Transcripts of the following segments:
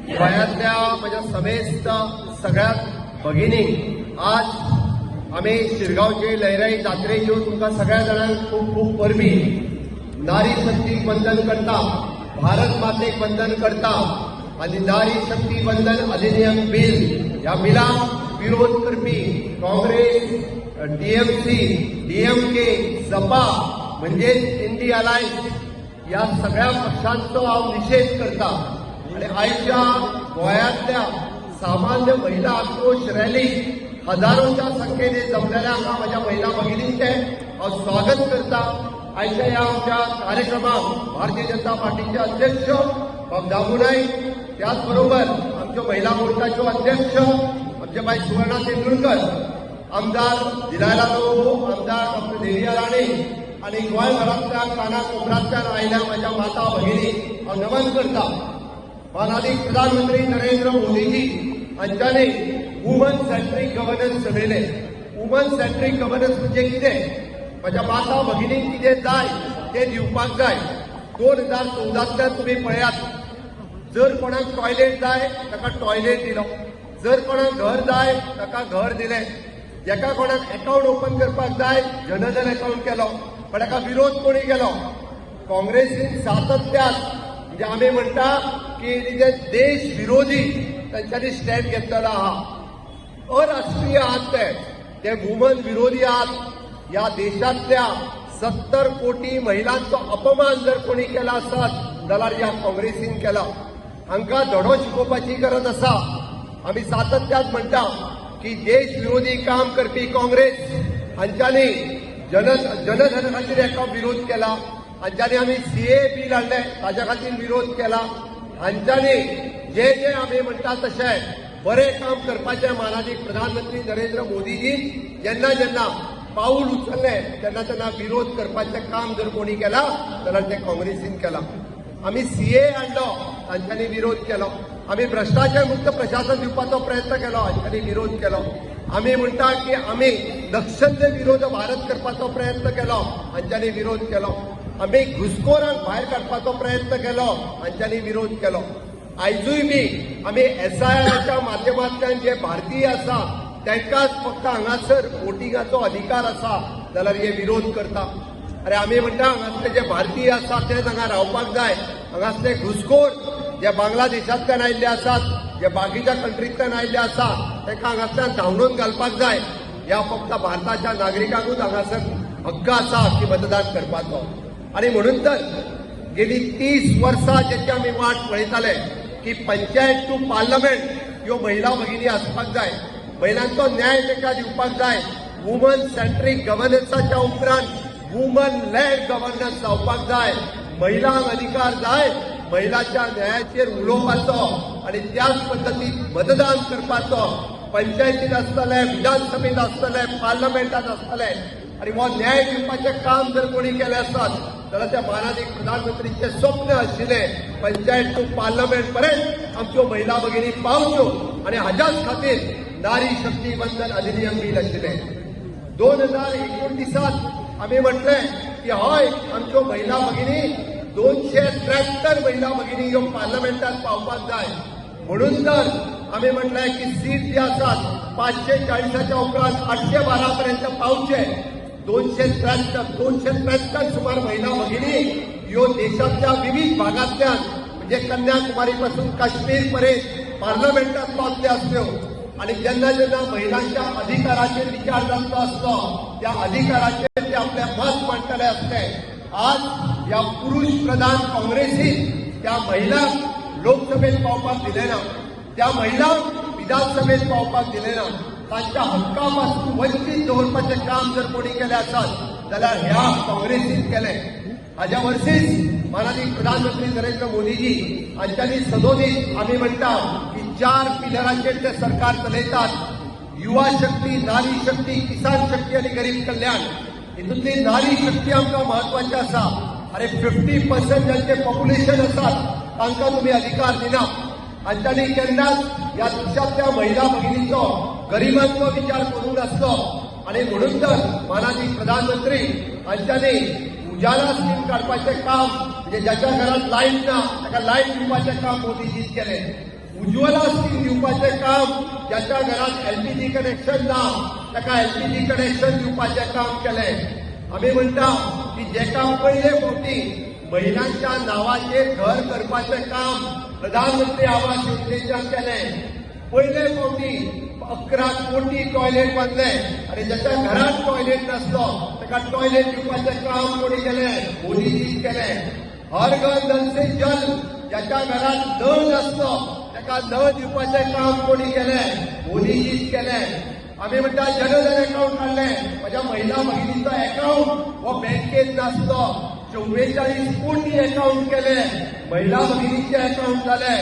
गोंयांतल्या म्हज्या समेस्त सगळ्यात भगिनी, आज आम्ही शिरगांवचे लयराई जात्रेक येवन तुमकां सगळ्या जाणांक खूप खूप परबी. नारी शक्तीक वंदन करता, भारत मातेक वंदन करता आणि नारी शक्ती वंदन अधिनियम बिल ह्या बिलाक विरोध करपी काँग्रेस, टीएमसी, डीएमके, सपा म्हणजेच इंडिया अलायन्स या सगळ्या पक्षांचो हांव निषेध करता. आणि आयच्या गोंयांतल्या सामान्य महिला आक्रोश रॅली हजारोच्या संख्येने जमलेल्या हांगा माझ्या महिला भगिनींचे हांव स्वागत करता. आयच्या ह्या आमच्या कार्यक्रमाक भारतीय जनता पार्टीचे अध्यक्ष बाब दामू नाईक, त्याचबरोबर आमच्यो महिला मोर्चाच्यो अध्यक्ष आमचे बाई सुवर्णा तेंडुलकर, आमदार दिलायला लोबो, आमदार डॉक्टर देविया राणे आणि गोंयभरांतल्या कानाकोपऱ्यांतल्यान आयल्या माझ्या माता भगिनी हांव नमन करता. माननीय प्रधानमंत्री नरेंद्र मोदीजी हांच्यानी वुमन सेंट्रीक गव्हर्नन्स चलयले. वुमन सेंट्रीक गव्हर्नन्स म्हणजे कितें? माझ्या माता भगिनींक कितें जाय तें दिवपाक जाय. 2014तल्यान तुमी पळयात, जर कोणाक टॉयलेट जाय ताका टॉयलेट दिलो, जर कोणाक घर जाय ताका घर दिलें, जेका कोणाक अकाउंट ओपन करपाक जाय जनधन अकाउंट केलो, पण ताका विरोध कोणी केलो? काँग्रेसीन सातत्यान, म्हणजे आम्ही म्हणटा की जे देश विरोधी तांच्यांनी स्टँड घेतलेलो आहा, अराष्ट्रीय आहात ते वुमन विरोधी आहात. या देशातल्या 70 कोटी महिलांचो अपमान जर कोणी केला आसत जाल्यार या काँग्रेसीन केला. हांकां धडो शिकोवपाची गरज आसा. आम्ही सातत्यान म्हणटा की देश विरोधी काम करपी काँग्रेस हांच्यांनी जनधन खातीर हाका विरोध केला, हांच्यांनी आम्ही सीए बिल हाडले ताच्या खातीर विरोध केला, हांच्यांनी जे जे आम्ही म्हणटा तशें बरें काम करपाचें माननीय प्रधानमंत्री नरेंद्र मोदीजी जेन्ना जेन्ना पाऊल उचललें तेन्ना तेन्ना विरोध करपाचें काम जर कोणी केला जाल्यार तें काँग्रेसीन केला. आम्ही सीए हाडलो, तांच्यांनी विरोध केलो. आम्ही भ्रष्टाचार मुक्त प्रशासन दिवपाचो प्रयत्न केलो, हांच्यांनी विरोध केलो. आम्ही म्हणटा की आम्ही नक्षल विरोध भारत करपाचो प्रयत्न केलो, हांच्यांनी विरोध केलो. आम्ही घुसखोरांक भायर काडपाचो प्रयत्न केलो, हांच्यांनी विरोध केलो. आयजूय बी आम्ही SIRच्या माध्यमांतल्यान जे भारतीय आसा तांकांच फक्त हांगासर वोटिंगाचो अधिकार आसा जाल्यार हे विरोध करता. अरे आम्ही म्हणटा हांगासले जे भारतीय आसा तेच हांगा रावपाक जाय. हांगासले घुसखोर जे बांगलादेशांतल्यान आयिल्ले आसात, जे बाकीच्या कंट्रींतल्यान आयिल्ले आसा तांकां हांगासल्यान धांवडून घालपाक जाय. ह्या फक्त भारताच्या नागरिकांकूच हांगासर हक्क आसा की मतदान करपाचो. आणि म्हणून तर गेली 30 वर्सां जेची आमी वाट पळयताले की पंचायत टू पार्लमेंट ह्यो महिला भगिनी आसपाक जाय, महिलांचो न्याय तांकां दिवपाक जाय. वुमन सेंट्रीक गव्हर्नन्साच्या उपरांत वुमन लेड गव्हर्नन्स जावपाक जाय. महिलांक अधिकार जाय महिलांच्या न्यायाचेर उलोवपाचो आणि त्याच पद्दतीन मतदान करपाचो. पंचायतीत आसतले, विधानसभेत आसतले, पार्लमेंटात आसतले. आणि हो न्याय दिवपाचें काम जर कोणी केलें आसत जाल्यार त्या माननीय प्रधानमंत्रीचे स्वप्न आशिल्लें पंचायत टू पार्लमेंट पर्यंत आमच्यो महिला भगिनी पावच्यो. आणि हाच्याच खातीर नारी शक्ती वंदन अधिनियम बील आशिल्लें. 2029 आम्ही म्हटलें की हय आमच्यो महिला भगिनी 273 महिला भगिनी ह्यो पार्लमेंटात पावपाक जाय. म्हणून तर आम्ही म्हटलंय की सीट जे आसात 540च्या उपरांत 812 पर्यंत पावचे. 273 सुमार महिला भगिनी ह्यो देशातल्या विविध भागांतल्यान म्हणजे कन्याकुमारी पासून काश्मीर पर्यंत पार्लमेंटात पावतले आसल्यो. आणि जेन्ना जेन्ना महिलांच्या अधिकाराचेर विचार जातलो आसलो त्या अधिकाराचेर ते आपले मत मांडटले आसले. आज या पुरुष प्रधान काँग्रेसीन त्या महिलांक लोकसभेत पावपाक दिले ना, त्या महिलांक विधानसभेत पावपाक दिले ना. तांच्या हक्कापासून वंचित दवरपाचें काम जर कोणी केलें आसत जाल्यार ह्या काँग्रेसीन केलें. हाज्या वर्सीच माननीय प्रधानमंत्री नरेंद्र मोदीजी हांच्यांनी सदोदीत आमी म्हणटा की 4 पिलरांचेर ते सरकार चलयतात. युवा शक्ती, नारी शक्ती, किसान शक्ती आणि गरीब कल्याण. हितूंतली नारी शक्ती आमकां म्हत्वाची आसा. अरे 50% जांचे पॉप्युलेशन आसात तांकां तुमी अधिकार दिना. हांच्यांनी केन्नाच ह्या देशातल्या महिला भगिनींचो गरिबांचो विचार करूंक नासलो. आणि म्हणून तर माननीय प्रधानमंत्री हांच्यांनी उजाला स्कीम काडपाचें काम म्हणजे ज्याच्या घरात लाईट ना ताका लाईट दिवपाचें काम मोदीजीन केलें. उज्ज्वला स्कीम दिवपाचें काम, ज्याच्या घरात एलपीजी कनेक्शन ना ताका एलपीजी कनेक्शन दिवपाचें काम केलें. आमी म्हणटा की जेका पयले फावटी महिलांच्या नावाचेर घर करपाचें काम प्रधानमंत्री आवास योजनेच्यान केलें. पयले फावटी 11 कोटी टॉयलेट बांदले आनी ज्याच्या घरात टॉयलेट नासलो ताका टॉयलेट दिवपाचें काम कोणी केलें? मोदीजीन केलें. हर घर नल से जल, ज्याच्या घरात नळ नासलो ताका नळ दिवपाचें काम कोणी केलें? मोदीजीन केलें. आम्ही म्हणटा जनधन अकाउंट काढलें. माझ्या महिला भगिनीचो अकाउंट हो बँकेत नासलो. 44 कोटी अकाउंट केले, महिला भगिनीचे अकाउंट झाले.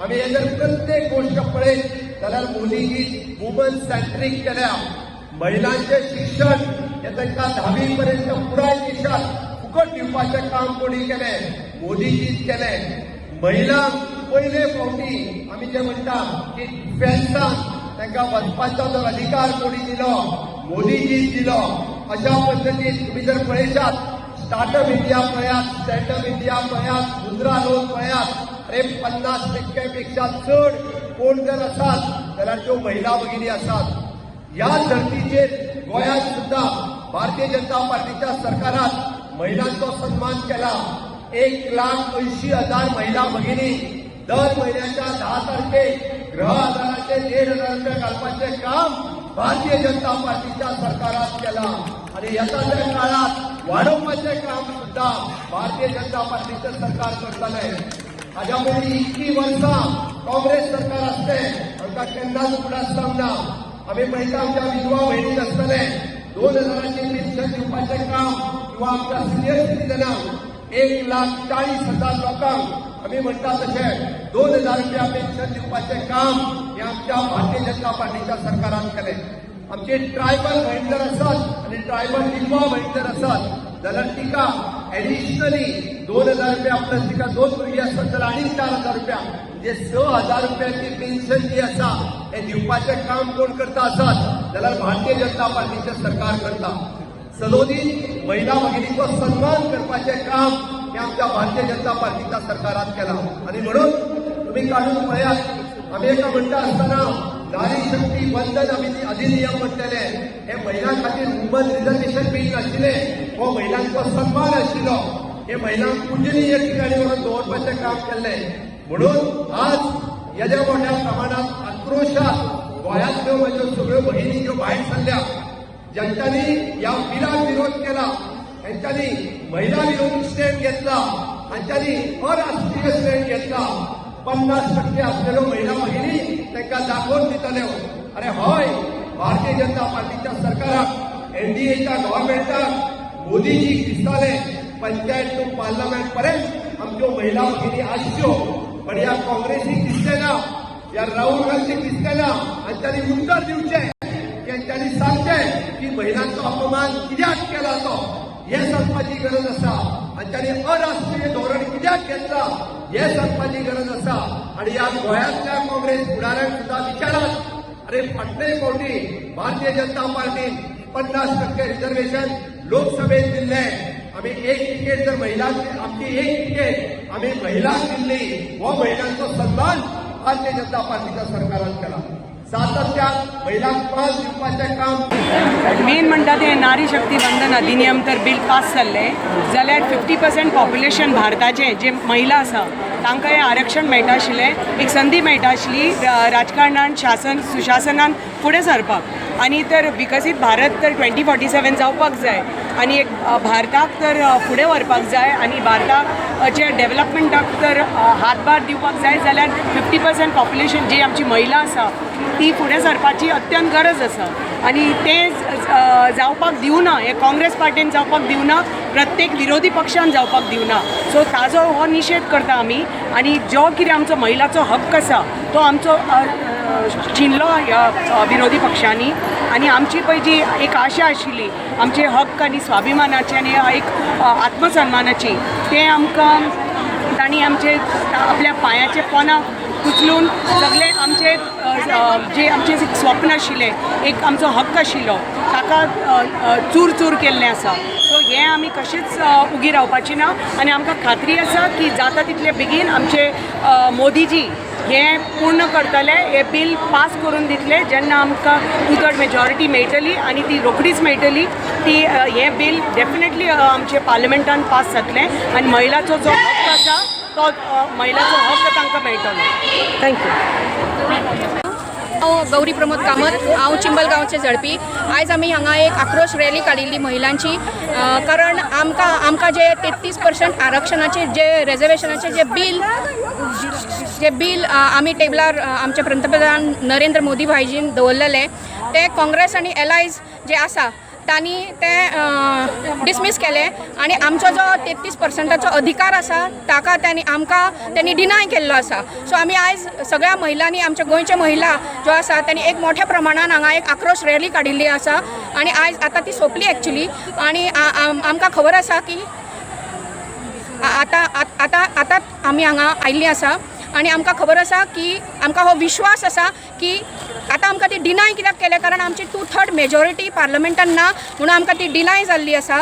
आम्ही हे जर प्रत्येक गोष्ट पळयत जाल्यार मोदीजी वुमन सेंट्रीक केल्या. महिलांचे शिक्षण हे तांकां 10वी पर्यंत पुराय देशात फुकट दिवपाचें काम कोणी केलें? मोदीजीच केलें. महिलांक पयले फावटी आमी जे म्हणटा की डिफेन्सांत तांकां वचपाचो जो अधिकार कोणी दिलो? मोदीजीच दिलो. अशा पद्दतीन तुम्ही जर पळयशात स्टार्टअप इंडिया पळयात, स्टँडअप इंडिया पळयात, मुद्रा लोन पळयात, अरे 50% पेक्षा चड कोण जर आसात जाल्यार त्यो महिला भगिनी आसात. ह्या धर्तीचेर गोंयांत सुद्धा भारतीय जनता पार्टीच्या सरकारान महिलांचो सन्मान केला. 1,80,000 महिला भगिनी दर महिन्याच्या 10 तारखेक गृह आधाराचे 1,500 रुपये घालपाचे काम भारतीय जनता पार्टीच्या सरकारान केला. आणि येत्या काळात वाढवपाचे काम सुद्धा भारतीय जनता पार्टीचे सरकार करतले. हाज्या पयलीं इतकी वर्सां काँग्रेस सरकार आसले आमकां केन्नाच फुडार सांगना. आमी पळयता आमच्या विधवा भयणी आसतले 2,000ची पेन्शन दिवपाचें काम किंवा आमच्या सिनियर सिटीजनांक 1,40,000 लोकांक आमी म्हणटा तशें 2,000 रुपया पेन्शन दिवपाचें काम हे आमच्या भारतीय जनता पार्टीच्या सरकारान केलें. आमचे ट्रायबल भयण जर आसात आनी ट्रायबल विधवा भयण जर आसात जाल्यार तिका एडिशनली 2,000 रुपया प्लस तिका 2 भुरगीं आसत जाल्यार आनी 4,000 रुपया म्हणजे 6,000 रुपयाची पेन्शन जी आसा हे दिवपाचें काम कोण करता आसात जाल्यार भारतीय जनता पार्टीचें सरकार करता. सदोदीत महिला भगिनीचो सन्मान करपाचें काम हे आमच्या भारतीय जनता पार्टीच्या सरकारान केला. आणि म्हणून तुम्ही काढून पळयात आमी एका म्हणटा आसतना नारी शक्ती वंदन अधिनियम म्हटलेले हे महिलां खातीर वुमन रिजर्वेशन बील नाशिल्लें, हो महिलांचो सन्मान आशिल्लो. हे महिलांक पुजनीय ठिकाणी व्हरून दवरपाचें काम केल्लें. म्हणून आज येद्या मोठ्या प्रमाणात आक्रोशात गोंयांतल्यो म्हज्यो सगळ्यो भगिनी ज्यो भायर सरल्या, ज्यांच्यानी ह्या बिलाक विरोध केला, त्यांच्यानी महिला विरोधी स्टँड घेतला, त्यांच्यानी अराष्ट्रीय स्टँड घेतला. 50% असलेलो महिला भगिनी तांकां दाखोवन दितल्यो अरे हय भारतीय जनता पार्टीच्या सरकाराक एनडीएच्या गव्हर्नमेंटाक मोदीजी दिसताले पंचायत टू पार्लमेंट पर्यंत आमच्यो महिला भगिनी आसच्यो. पण ह्या काँग्रेसीक दिसले ना, या राहुल गांधीक दिसले ना. हांच्यानी उत्तर दिवचें, त्यांच्यानी सांगचें की महिलांचो अपमान कित्याक केला तो हे सांगपाची गरज आसा. हांच्यानी अराष्ट्रीय धोरण कित्याक घेतला हे सांगपाची गरज आसा. आणि ह्या गोंयांतल्या काँग्रेस फुडाऱ्यांक सुद्धा विचारात अरे फाटले फावटी भारतीय जनता पार्टीन 50% रिजर्वेशन लोकसभेत दिल्लें. आमी एक तिकेट जर महिलांक आमची एक तिकेट आमी महिलांक दिल्ली, हो महिलांचो सन्मान भारतीय जनता पार्टीच्या सरकारान केला. सातत्यान महिलांक पास दिवपाचें काम मेन म्हणटा तें नारी शक्ती वंदन अधिनियम तर बिल पास जाल्लें जाल्यार 50% पॉप्युलेशन भारताचें जे महिला आसा तांकां हें आरक्षण मेळटा आशिल्लें, एक संदी मेळटा आशिल्ली राजकारणान शासन सुशासनान फुडें सरपाक. आनी तर विकसीत भारत तर 2047 जावपाक जाय आनी एक भारताक तर फुडें व्हरपाक जाय आनी भारताचे डेव्हलपमेंटाक तर हातभार दिवपाक जाय जाल्यार 50% पॉप्युलेशन जी आमची महिला आसा ती फुडें सरपाची अत्यंत गरज आसा. आनी तें जावपाक दिवना, हे काँग्रेस पार्टीन जावपाक दिवना, प्रत्येक विरोधी पक्षान जावपाक दिवना. सो ताजो हो निशेध करता आमी. आनी जो कितें आमचो महिलाचो हक्क आसा तो आमचो चिनलो ह्या विरोधी पक्षांनी. आनी आमची पळय जी एक आशा आशिल्ली आमचे हक्क आनी स्वाभिमानाची आनी एक आत्मसन्मानाची तें आमकां तांणी आमचे आपल्या पांयाचे पोंदाक उचलून सगळे आमचे जे आमचे स्वप्न आशिल्लें, एक आमचो हक्क आशिल्लो ताका चूर चूर केल्लें आसा. सो हें आमी कशीच उगी रावपाची ना आनी आमकां खात्री आसा की जाता तितले बेगीन आमचे मोदीजी हें पूर्ण करतले, हें बिल पास करून दितले जेन्ना आमकां 2/3 मेजॉरिटी मेळटली आनी ती रोखडीच मेळटली ती हें बिल डेफिनेटली आमचे पार्लमेंटान पास जातलें आनी महिलाचो जो हक्क आसा तो महिलाचो हक्क तांकां मेळटलो. थँक्यू. हांव गौरी प्रमोद कामत, हांव चिंबलगांवचे झडपी. आयज आमी हांगा एक आक्रोश रॅली काडिल्ली महिलांची, कारण आमकां जे 33% आरक्षणाचे जे रिजर्वेशनाचे जे बिल आमी टेबलार आमचे पंतप्रधान नरेंद्र मोदी भाईजीन दवरलेले ते काँग्रेस आनी एलायज जे आसा तांणी ते डिसमीस केले आनी आमचो जो 33%ाचो अधिकार आसा ताका त्यांनी डिनाय केल्लो आसा. सो आमी आयज सगळ्या महिलांनी, आमच्या गोंयच्या महिला ज्यो आसा त्यांनी एक मोठ्या प्रमाणात हांगा एक आक्रोश रॅली काडिल्ली आसा आनी आयज आतां ती सोंपली एक्चुली. आनी आमकां खबर आसा की आतां आमी हांगा आयिल्लीं आसा आनी आमकां खबर आसा की आमकां हो विश्वास आसा की आतां आमकां ती डिनाय कित्याक केलें, कारण आमची 2/3 मेजॉरिटी पार्लमेंटान ना म्हणून आमकां ती डिनाय जाल्ली आसा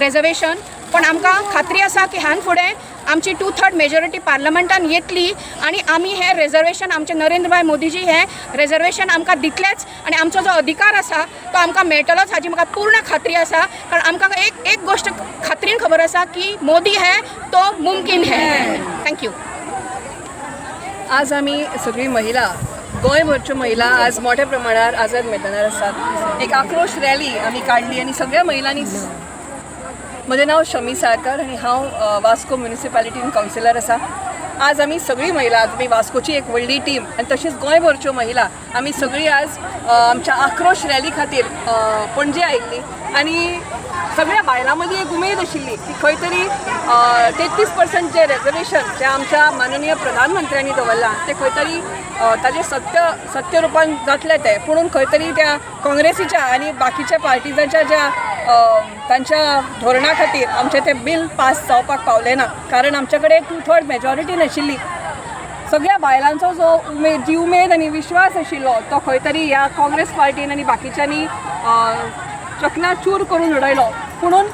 रिजर्वेशन. पण आमकां खात्री आसा की ह्यान फुडें आमची 2/3 मेजॉरिटी पार्लमेंटान येतली आनी आमी हें रिजर्वेशन आमचे नरेंद्र मोदीजी हें रिजर्वेशन आमकां दितलेच आनी आमचो जो अधिकार आसा तो आमकां मेळटलोच हाची म्हाका पूर्ण खात्री आसा. कारण आमकां एक गोश्ट खात्रीन खबर आसा की मोदी है तो मुमकीन है. थँक्यू. आज आमी सगळी महिला, गोंयभरच्यो महिला आज मोठ्या प्रमाणात आझाद मैदानार आसात. एक आक्रोश रॅली आमी काडली आनी सगळ्या महिलांनी. म्हजें नांव शमी साळकर आनी हांव वास्को म्युनिसिपालिटीन कावन्सिलर आसा. आज आमी सगळी महिला, आमी वास्कोची एक व्हडली टीम आनी तशीच गोंयभरच्यो महिला आमी सगळी आज आमच्या आक्रोश रॅली खातीर पणजे आयिल्ली आनी सगळ्या बायलां मदीं एक उमेद आशिल्ली की खंय तरी 33% जे रिजर्वेशन जे आमच्या माननीय प्रधानमंत्र्यांनी दवरलां ते खंय तरी ताजें सत्य रुपान जातलें तें, पुणून खंय तरी त्या काँग्रेसीच्या आनी बाकीच्या पार्टिजांच्या ज्या तांच्या धोरणा खातीर आमचें तें बिल पास जावपाक पावलें ना, कारण आमचे कडेन 2/3 मेजॉरिटी नाशिल्ली. सगळ्या बायलांचो जी उमेद आनी विश्वास आशिल्लो तो खंय तरी ह्या काँग्रेस पार्टीन आनी बाकीच्यांनी चकनाचूर करून उडयलो. पुणून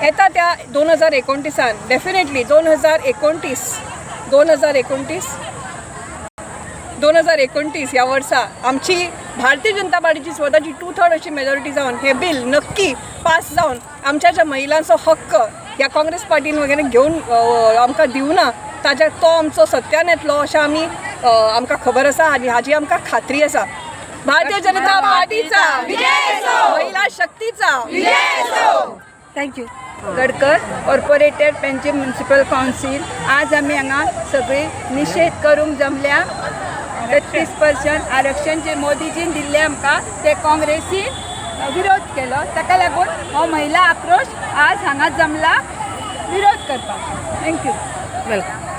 येता त्या 2029 डेफिनेटली 2029 ह्या वर्सा आमची भारतीय जनता पार्टीची स्वताची 2/3 अशी मेजॉरिटी जावन हे बिल नक्की पास जावन आमच्या ज्या महिलांचो हक्क ह्या काँग्रेस पार्टीन वगैरे घेवन आमकां दिवना तो आमचो सत्यान येतलो अशें आमकां खबर आसा आनी हाजी आमकां खात्री आसा. भारतीय जनता पार्टीचा महिला शक्तीचा. थँक्यू. गडकर कॉर्पोरेटेड पेंचे म्युनिसिपल कावन्सील. आज आमी हांगा सगळी निशेध करूंक जमल्या. 33% आरक्षण जे मोदीजीन दिल्लें आमकां ते काँग्रेसीन विरोध केलो, ताका लागून हो महिला आक्रोश आज हांगा जमला विरोध करपाक. थँक्यू. वेलकम.